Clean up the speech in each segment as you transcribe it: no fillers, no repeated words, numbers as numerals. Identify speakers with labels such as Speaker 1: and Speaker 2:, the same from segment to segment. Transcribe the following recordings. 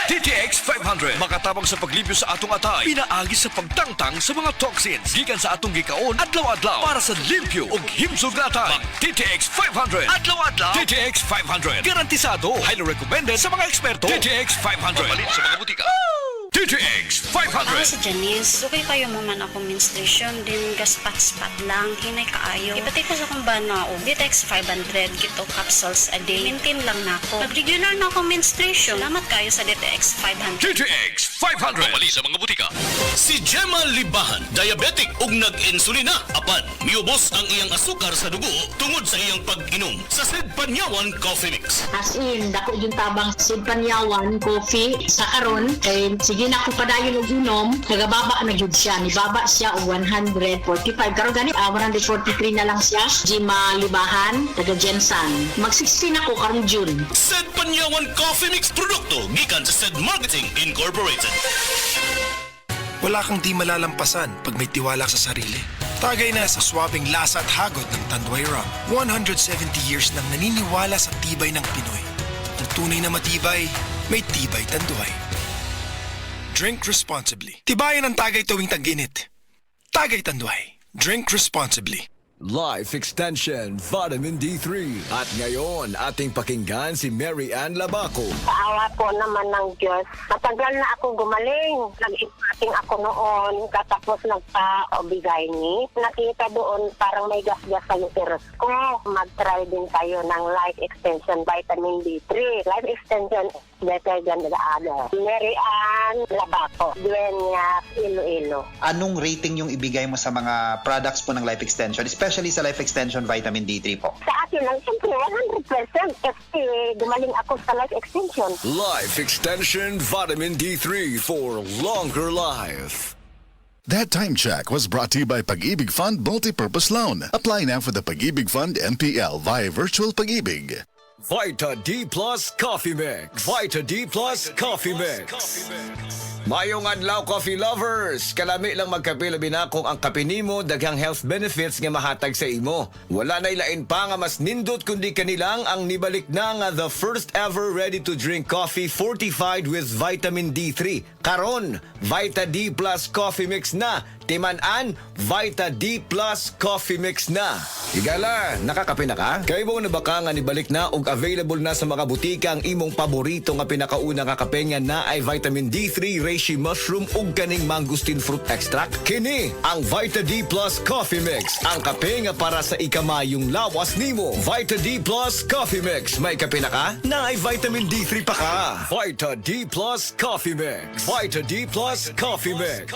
Speaker 1: TTX 500 makatabang sa paglibyo sa atong atay, pinaagi sa pagtangtang sa mga toxins gikan sa atong gikaon adlaw-adlaw para sa limpyo ug himsog na atay. TTX 500 adlaw-adlaw. TTX 500 garantisado, highly recommended sa mga eksperto. TTX 500 mabalin sa mga butika. TTX
Speaker 2: Ako
Speaker 1: 500.
Speaker 2: si Janice. Sukay kayo mo man ako menstruation, din gaspat-spat lang, hinay kaayo. Ipatay ko sa kong banao. Ditex 500, gito capsules a day. Maintain lang na ako. Pag-regular na ako menstruation, salamat kayo sa Ditex 500.
Speaker 1: TTX 500 mabalin sa mga butika.
Speaker 3: Si Gemma Libahan, diabetic ug nag-insulina. Apan, miubos ang iyang asukar sa dugo tungod sa iyang pag-inom sa Sid Panyawan Coffee Mix.
Speaker 4: As in, dako yung tabang Sid Panyawan, coffee, sa karon kay sige na ako padayon og inom, nagababa na gyud siya. Nibaba siya og 145. Karon gani, 143 na lang siya. Gemma Libahan, taga Jensan. Mag-16 ako karong June.
Speaker 3: Sid Panyawan Coffee Mix produkto gikan sa Sid Marketing Incorporated.
Speaker 5: Wala kang di malalampasan pag may tiwala sa sarili. Tagay na sa swabing lasa at hagod ng Tanduay Rum. 170 years nang naniniwala sa tibay ng Pinoy. Ang tunay na matibay, may tibay Tanduay. Drink responsibly. Tibayan ang tagay tuwing tag-init. Tagay Tanduay. Drink responsibly.
Speaker 6: Life Extension Vitamin D3. At ngayon, ating pakinggan si Mary Ann Labaco.
Speaker 7: Paawa po naman ng Diyos. Matagal na ako gumaling. Nag-ipating ako noon, katapos nagpa-obigay ni. Nakita doon parang may gas-gas sa uterus ko. Mag-try din tayo ng Life Extension Vitamin D3. Life Extension is better than the other. Mary Ann Labaco, Dueñas, Iloilo.
Speaker 8: Anong rating yung ibigay mo sa mga products po ng Life Extension, especially sa Life Extension Vitamin D3 po?
Speaker 7: Sa akin lang, siyempre, 100% kasi gumaling ako sa Life Extension.
Speaker 6: Life Extension Vitamin D3 for longer life.
Speaker 9: That time check was brought to you by Pag-ibig Fund Multipurpose Loan. Apply now for the Pag-ibig Fund MPL via Virtual Pag-ibig.
Speaker 6: Vita D Plus Coffee Mix. Vita D Plus Coffee Mix. Mayong adlaw, coffee lovers! Kalami lang magkape labi na kung ang kape nimo daghang health benefits nga mahatag sa imo. Wala na ilain pa nga mas nindot kundi kanilang ang nibalik na nga the first ever ready-to-drink coffee fortified with vitamin D3. Karon, Vita D Plus Coffee Mix na. Timan-an, Vita D Plus Coffee Mix na. Higala, nakakape na ka? Kay mo na baka nga nibalik na ug available na sa mga butika ang imong paborito nga pinakauna nga kape nga na ay vitamin D3, reishi mushroom ug kaning mangosteen fruit extract. Kini ang Vita D Plus Coffee Mix, ang kape nga para sa ikamayong lawas nimo. Vita D Plus Coffee Mix. May kape na ka? Na ay vitamin D3 pa ka. Vita D Plus Coffee Mix. Vita D Plus Coffee Mix.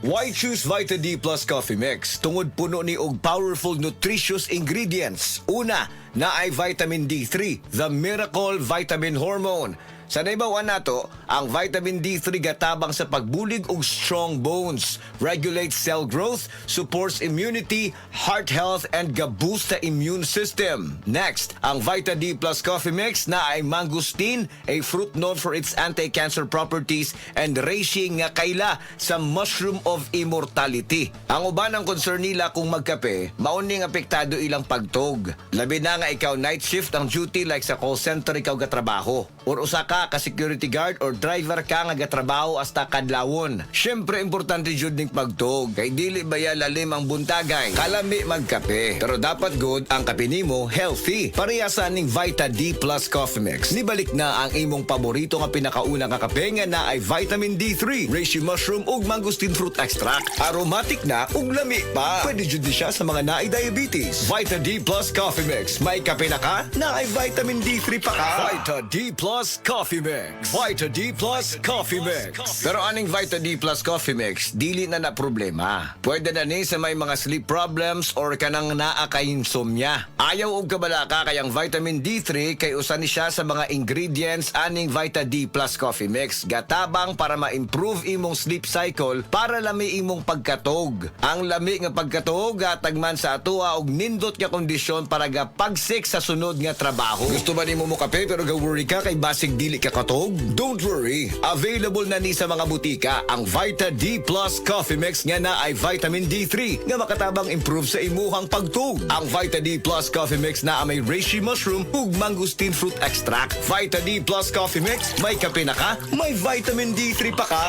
Speaker 6: Why choose Vita D Plus Coffee Mix? Tungod puno ni og powerful nutritious ingredients. Una, na ay vitamin D3, the miracle vitamin hormone. Sa naibawan nato, ang vitamin D3 gatabang sa pagbulig og strong bones, regulates cell growth, supports immunity, heart health, and ga-boost sa immune system. Next, ang Vita D Plus Coffee Mix na ay mangosteen, a fruit known for its anti-cancer properties, and reishi nga kaila sa mushroom of immortality. Ang uban ang concern nila kung magkape, mauning apektado ilang pagtog. Labi na nga ikaw night shift ang duty like sa call center ikaw gatrabaho. Or usa ka security guard or driver ka nga gatrabaho hasta kadlawon. Syempre importante jud ning pagtog kay dili baya lalim ang buntagay. Kalami magkape. Pero dapat good ang kape nimo healthy. Parehasa ning Vita D Plus Coffee Mix. Nibalik na ang imong paborito nga pinakauna nga kape nga na ay vitamin D3, reishi mushroom ug mangosteen fruit extract. Aromatic na ug lami pa. Pwede jud siya sa mga naay diabetes. Vita D Plus Coffee Mix. May kape na ka? Na ay vitamin D3 pa ka. Vita D Plus Coffee Mix. Vita D Plus Coffee Mix. Pero aning Vita D Plus Coffee Mix, dili na problema. Pwede na ni sa may mga sleep problems or kanang naa kay insomnia. Ayaw og kabala ka kay ang vitamin D3 kay usa ni siya sa mga ingredients aning Vita D Plus Coffee Mix. Gatabang para ma-improve imong sleep cycle para lami imong pagkatog. Ang lami nga pagkatog gatagman sa atoa og nindot nga kondisyon para ga pagsik sa sunod nga trabaho. Gusto ba nimo mo kape pero ga worry ka kay basig dili ka katog? Don't worry, available na ni sa mga butika ang Vita D Plus Coffee Mix nga na ay vitamin D3 nga makatabang improve sa imuhang pagtug. Ang Vita D Plus Coffee Mix na may reishi mushroom ug mangosteen fruit extract. Vita D Plus Coffee Mix, may kape na ka, may vitamin D3 pa ka.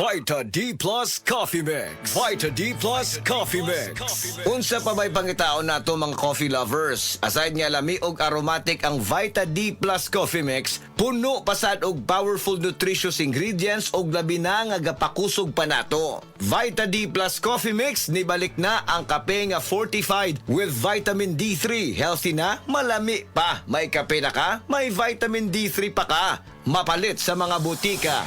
Speaker 6: Vita D Plus Coffee Mix. Vita D Plus Coffee Mix. Unsa pa may pangitaon nato mga coffee lovers? Aside nga lami og aromatic ang Vita D Plus Coffee Mix, puno pasad og powerful nutritious ingredients og labi na nga gapakusog pa nato. Vita D Plus Coffee Mix nibalik na ang kape nga fortified with vitamin D3. Healthy na, malami pa. May kape na ka, may vitamin D3 pa ka. Mapalit sa mga butika.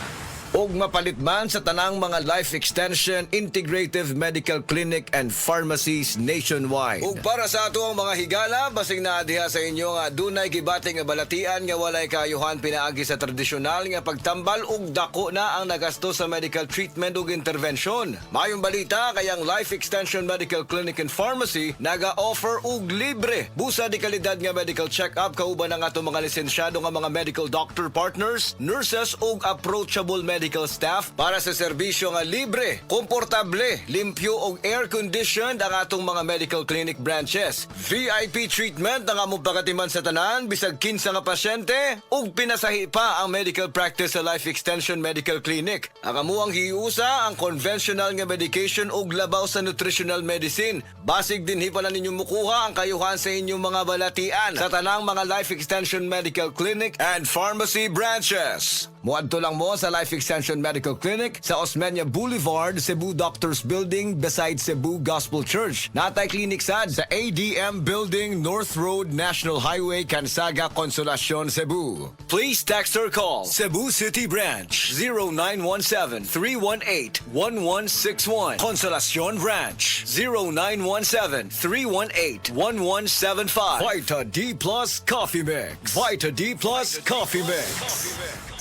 Speaker 6: Og mapalit man sa tanang mga life extension, integrative medical clinic and pharmacies nationwide. Ug para sa ato ang mga higala, basig na diha sa inyo nga dunay gibati nga balatian nga walay kayuhan pinaagi sa tradisyonal nga pagtambal ug dako na ang nagasto sa medical treatment ug intervention. Mayong balita kayang Life Extension Medical Clinic and Pharmacy naga-offer og libre busa di kalidad nga medical check-up kauban ang ato mga lisensyado nga mga medical doctor partners, nurses ug approachable medical staff para sa serbisyo nga libre, komportable, limpyo ug air-conditioned ang atong mga medical clinic branches. VIP treatment ang among pagatiman sa tanan bisag kinsa nga pasyente ug pinasahi pa ang medical practice sa Life Extension Medical Clinic. Ang amuang hiusa ang conventional nga medication ug labaw sa nutritional medicine. Basig din hipa na ninyo mukuha ang kayuhan sa inyong mga balatian sa tanang mga Life Extension Medical Clinic and Pharmacy branches. Muadto lang mo sa Life Extension Medical Clinic sa Osmeña Boulevard, Cebu Doctors Building beside Cebu Gospel Church. Natay clinic sad sa ADM Building, North Road, National Highway, Cansaga, Consolacion, Cebu. Please text or call Cebu City Branch 0917-318-1161. Consolacion Branch 0917-318-1175. Vita D Plus Coffee Mix. Vita D Plus Coffee Mix.